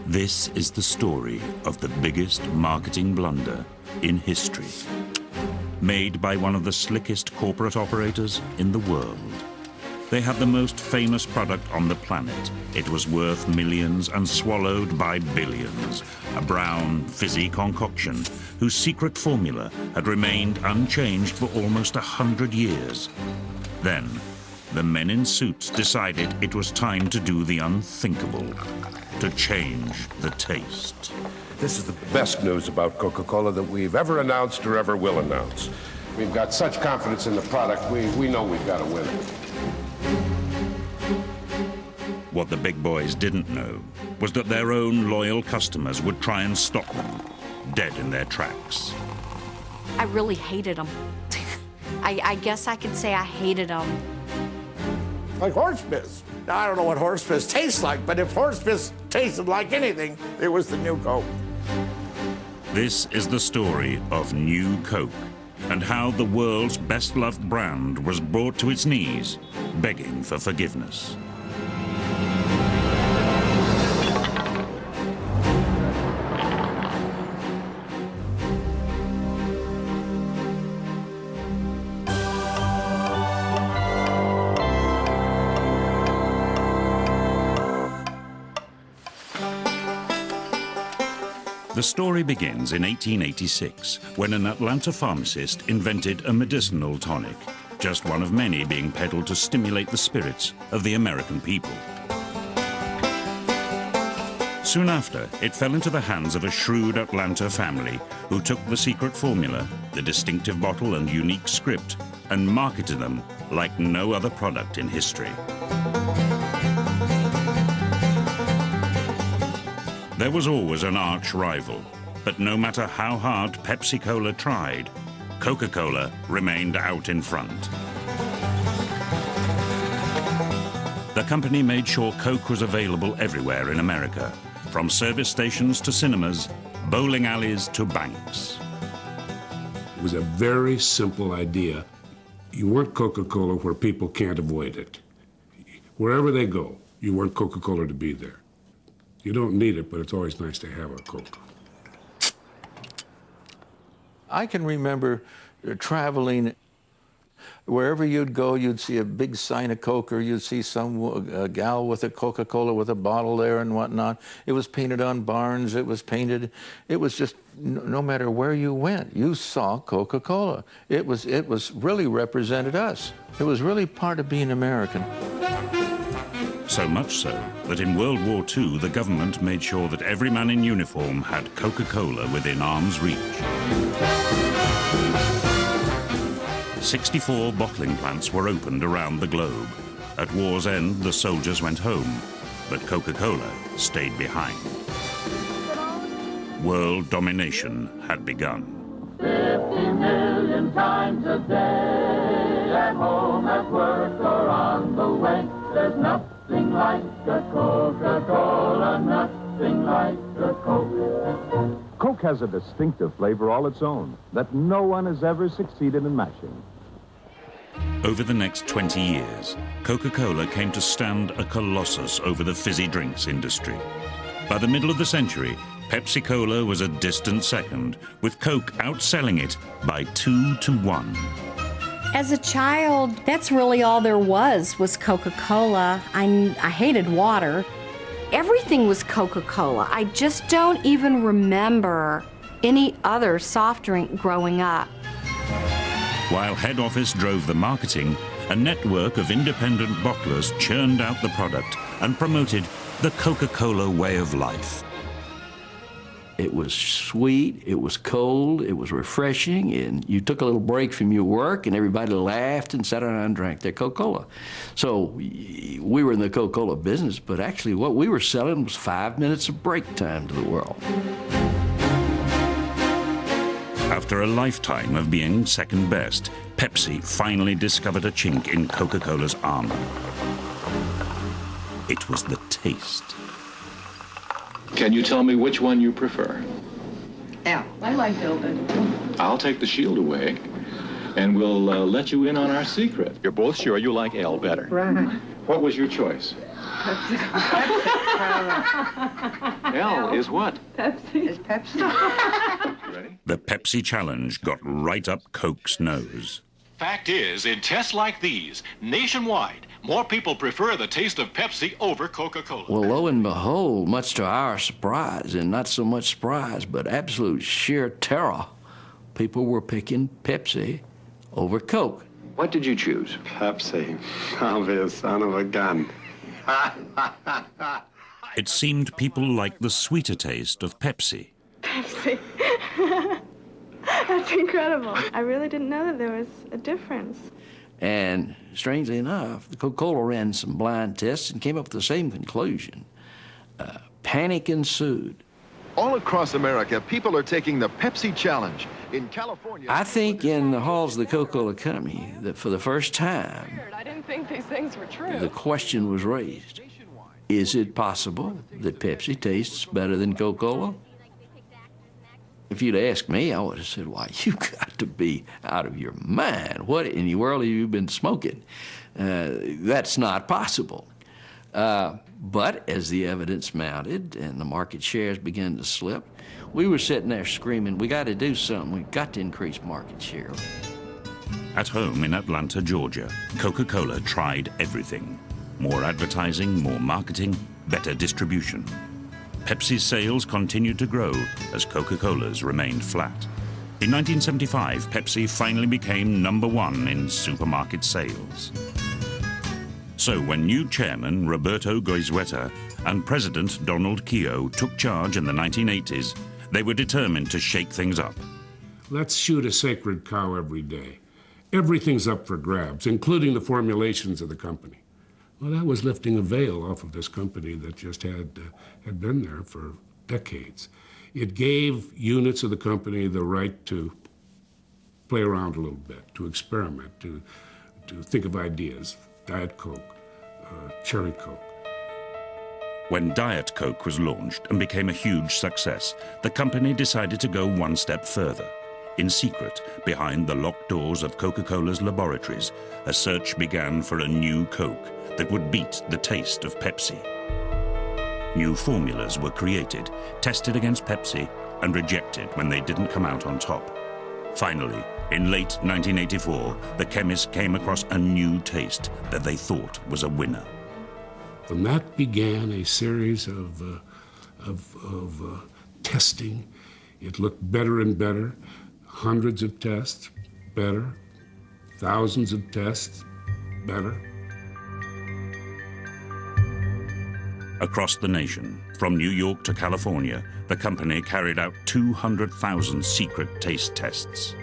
This is the story of the biggest marketing blunder in history, made by one of the slickest corporate operators in the world. They had the most famous product on the planet. It was worth millions and swallowed by billions. A brown, fizzy concoction whose secret formula had remained unchanged for almost 100 years. Then, the men in suits decided it was time to do the unthinkable, to change the taste. This is the best news about Coca Cola that we've ever announced or ever will announce. We've got such confidence in the product, we know we've got to win it. What the big boys didn't know was that their own loyal customers would try and stop them, dead in their tracks. I really hated them. I guess I could say I hated them. Like horse piss. Now, I don't know what horse piss tastes like, but if horse piss tasted like anything, it was the new Coke. This is the story of New Coke and how the world's best-loved brand was brought to its knees, begging for forgiveness. The story begins in 1886, when an Atlanta pharmacist invented a medicinal tonic, just one of many being peddled to stimulate the spirits of the American people. Soon after, it fell into the hands of a shrewd Atlanta family who took the secret formula, the distinctive bottle and unique script, and marketed them like no other product in history. There was always an arch rival, but no matter how hard Pepsi Cola tried, Coca Cola remained out in front. The company made sure Coke was available everywhere in America, from service stations to cinemas, bowling alleys to banks. It was a very simple idea. You want Coca-Cola where people can't avoid it. Wherever they go, you want Coca-Cola to be there. You don't need it, but it's always nice to have a Coke. I can remember traveling. Wherever you'd go, you'd see a big sign of Coke, or you'd see some gal with a Coca-Cola with a bottle there and whatnot. It was painted on barns. It was painted. It was just, no matter where you went, you saw Coca-Cola. It was really represented us. It was really part of being American. So much so that in World War II, the government made sure that every man in uniform had Coca-Cola within arm's reach. 64 bottling plants were opened around the globe. At war's end, the soldiers went home, but Coca-Cola stayed behind. World domination had begun. 50 million times a day, at home, at work, or on the way, there's nothing like a Coca-Cola, nothing like a Coke. Coke has a distinctive flavor all its own that no one has ever succeeded in matching. Over the next 20 years, Coca-Cola came to stand a colossus over the fizzy drinks industry. By the middle of the century, Pepsi Cola was a distant second, with Coke outselling it by 2-1. As a child, that's really all there was Coca-Cola. I hated water. Everything was Coca-Cola. I just don't even remember any other soft drink growing up. While head office drove the marketing, a network of independent bottlers churned out the product and promoted the Coca-Cola way of life. It was sweet, it was cold, it was refreshing, and you took a little break from your work and everybody laughed and sat around and drank their Coca-Cola. So we were in the Coca-Cola business, but actually what we were selling was 5 minutes of break time to the world. After a lifetime of being second best, Pepsi finally discovered a chink in Coca-Cola's armor. It was the taste. Can you tell me which one you prefer? Al. I like L better. I'll take the shield away, and we'll let you in on our secret. You're both sure you like L better. Right. What was your choice? L is what? Pepsi. Is Pepsi. Ready? The Pepsi challenge got right up Coke's nose. Fact is, in tests like these, nationwide, more people prefer the taste of Pepsi over Coca-Cola. Well, lo and behold, much to our surprise, and not so much surprise, but absolute sheer terror, people were picking Pepsi over Coke. What did you choose? Pepsi. I'll be a son of a gun. It seemed people liked the sweeter taste of Pepsi. Pepsi. That's incredible. I really didn't know that there was a difference. And strangely enough, the Coca-Cola ran some blind tests and came up with the same conclusion. Panic ensued. All across America, people are taking the Pepsi challenge. In California, I think in the halls of the Coca-Cola Company that for the first time, I didn't think these things were true. the question was raised, is it possible that Pepsi tastes better than Coca-Cola? If you'd asked me, I would have said, why, you got to be out of your mind. What in the world have you been smoking? That's not possible. But as the evidence mounted and the market shares began to slip, we were sitting there screaming, we got to do something. We've got to increase market share. At home in Atlanta, Georgia, Coca-Cola tried everything. More advertising, more marketing, better distribution. Pepsi's sales continued to grow as Coca-Cola's remained flat. In 1975, Pepsi finally became #1 in supermarket sales. So when new chairman Roberto Goizueta and President Donald Keogh took charge in the 1980s, they were determined to shake things up. Let's shoot a sacred cow every day. Everything's up for grabs, including the formulations of the company. Well, that was lifting a veil off of this company that just had been there for decades. It gave units of the company the right to play around a little bit, to experiment, to think of ideas. Diet Coke, Cherry Coke. When Diet Coke was launched and became a huge success, the company decided to go one step further. In secret, behind the locked doors of Coca-Cola's laboratories, a search began for a new Coke that would beat the taste of Pepsi. New formulas were created, tested against Pepsi, and rejected when they didn't come out on top. Finally, in late 1984, the chemists came across a new taste that they thought was a winner. From that began a series of testing. It looked better and better. Hundreds of tests, better. Thousands of tests, better. Across the nation, from New York to California, the company carried out 200,000 secret taste tests.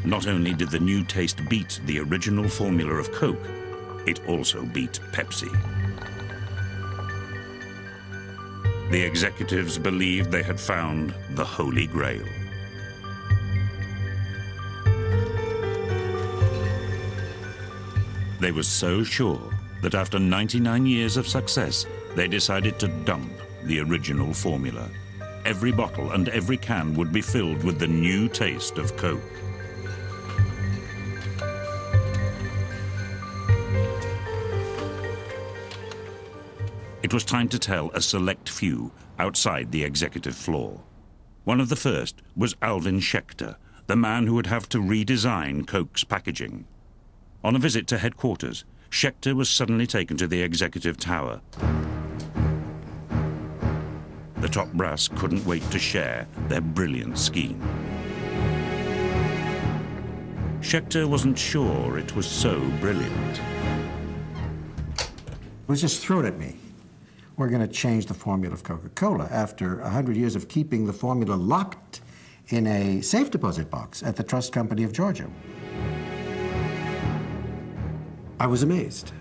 Not only did the new taste beat the original formula of Coke, it also beat Pepsi. The executives believed they had found the Holy Grail. They were so sure that after 99 years of success, they decided to dump the original formula. Every bottle and every can would be filled with the new taste of Coke. It was time to tell a select few outside the executive floor. One of the first was Alvin Schechter, the man who would have to redesign Coke's packaging. On a visit to headquarters, Schechter was suddenly taken to the executive tower. The top brass couldn't wait to share their brilliant scheme. Schechter wasn't sure it was so brilliant. It was just thrown at me. We're going to change the formula of Coca-Cola after 100 years of keeping the formula locked in a safe deposit box at the Trust Company of Georgia. I was amazed,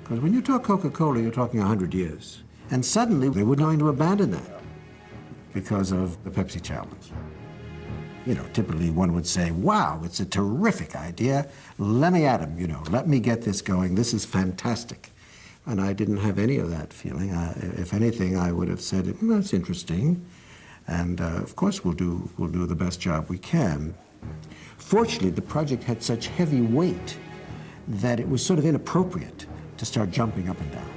because when you talk Coca-Cola, you're talking 100 years. And suddenly, they were going to abandon that because of the Pepsi challenge. You know, typically one would say, wow, it's a terrific idea. Let me at 'em, you know, let me get this going. This is fantastic. And I didn't have any of that feeling. If anything, I would have said, that's interesting. And of course, we'll do the best job we can. Fortunately, the project had such heavy weight that it was sort of inappropriate to start jumping up and down.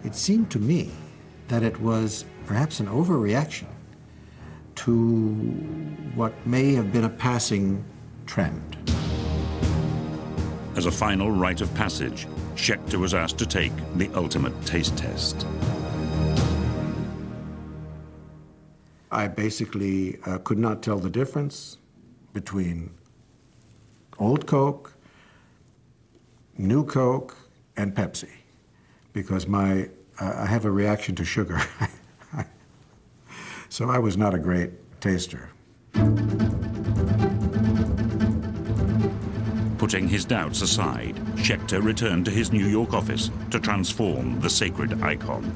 It seemed to me that it was perhaps an overreaction to what may have been a passing trend. As a final rite of passage, Schechter was asked to take the ultimate taste test. I basically could not tell the difference between old Coke, new Coke, and Pepsi, because I have a reaction to sugar. So I was not a great taster. Putting his doubts aside, Schechter returned to his New York office to transform the sacred icon.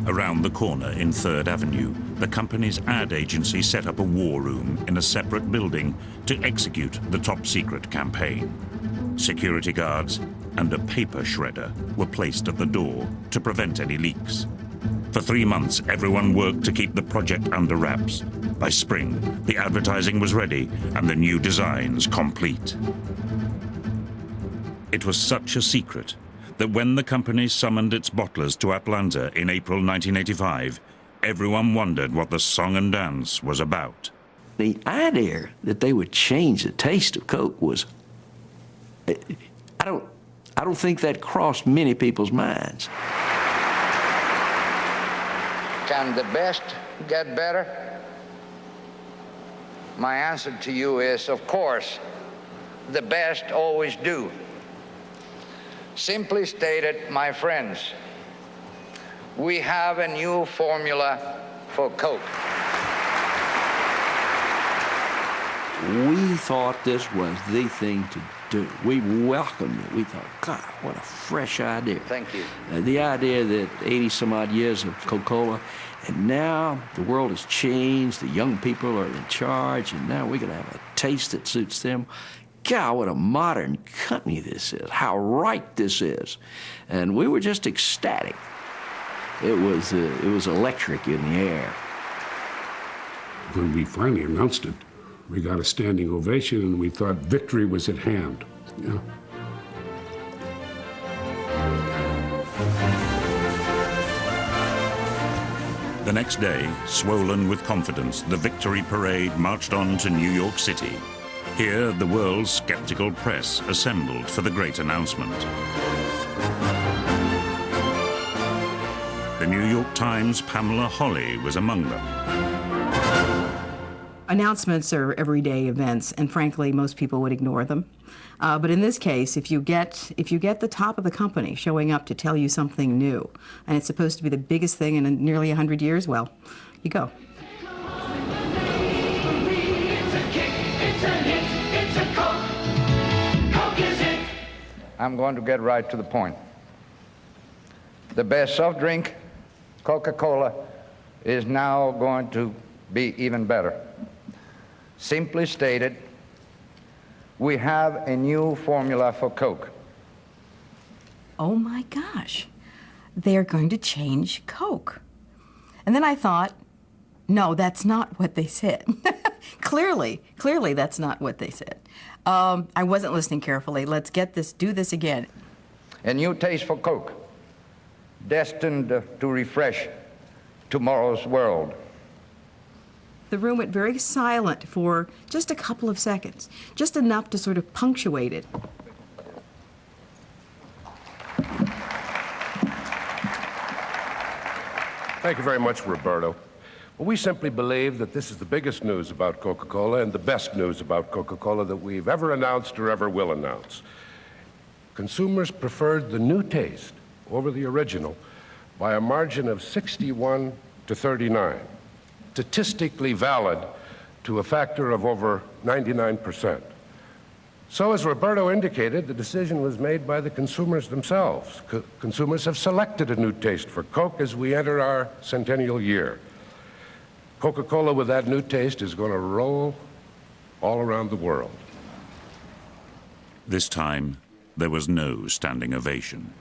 Around the corner in 3rd Avenue, the company's ad agency set up a war room in a separate building to execute the top-secret campaign. Security guards and a paper shredder were placed at the door to prevent any leaks. For 3 months, everyone worked to keep the project under wraps. By spring, the advertising was ready and the new designs complete. It was such a secret that when the company summoned its bottlers to Atlanta in April 1985, everyone wondered what the song and dance was about. The idea that they would change the taste of Coke was, I don't think that crossed many people's minds. Can the best get better? My answer to you is, of course, the best always do. Simply stated, my friends, we have a new formula for Coke. We thought this was the thing to do. We welcomed it. We thought, God, what a fresh idea. Thank you. The idea that 80-some-odd years of Coca-Cola, and now the world has changed, the young people are in charge, and now we're going to have a taste that suits them. God, what a modern company this is, how right this is. And we were just ecstatic. It was electric in the air. When we finally announced it, we got a standing ovation, and we thought victory was at hand. You know? The next day, swollen with confidence, the victory parade marched on to New York City. Here, the world's skeptical press assembled for the great announcement. The New York Times' Pamela Holly was among them. Announcements are everyday events, and frankly, most people would ignore them. But in this case, if you get the top of the company showing up to tell you something new, and it's supposed to be the biggest thing in nearly 100 years, well, you go. I'm going to get right to the point. The best soft drink, Coca Cola, is now going to be even better. Simply stated, we have a new formula for Coke. Oh my gosh, they're going to change Coke. And then I thought, no, that's not what they said. Clearly that's not what they said. I wasn't listening carefully. Let's do this again. A new taste for Coke, destined to refresh tomorrow's world. The room went very silent for just a couple of seconds, just enough to sort of punctuate it. Thank you very much, Roberto. Well, we simply believe that this is the biggest news about Coca-Cola and the best news about Coca-Cola that we've ever announced or ever will announce. Consumers preferred the new taste over the original by a margin of 61 to 39, statistically valid to a factor of over 99%. So, as Roberto indicated, the decision was made by the consumers themselves. Consumers have selected a new taste for Coke as we enter our centennial year. Coca-Cola with that new taste is going to roll all around the world. This time, there was no standing ovation.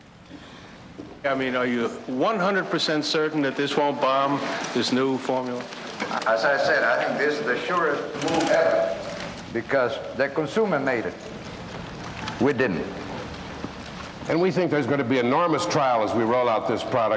I mean, are you 100% certain that this won't bomb, this new formula? As I said, I think this is the surest move ever, because the consumer made it. We didn't. And we think there's going to be enormous trial as we roll out this product.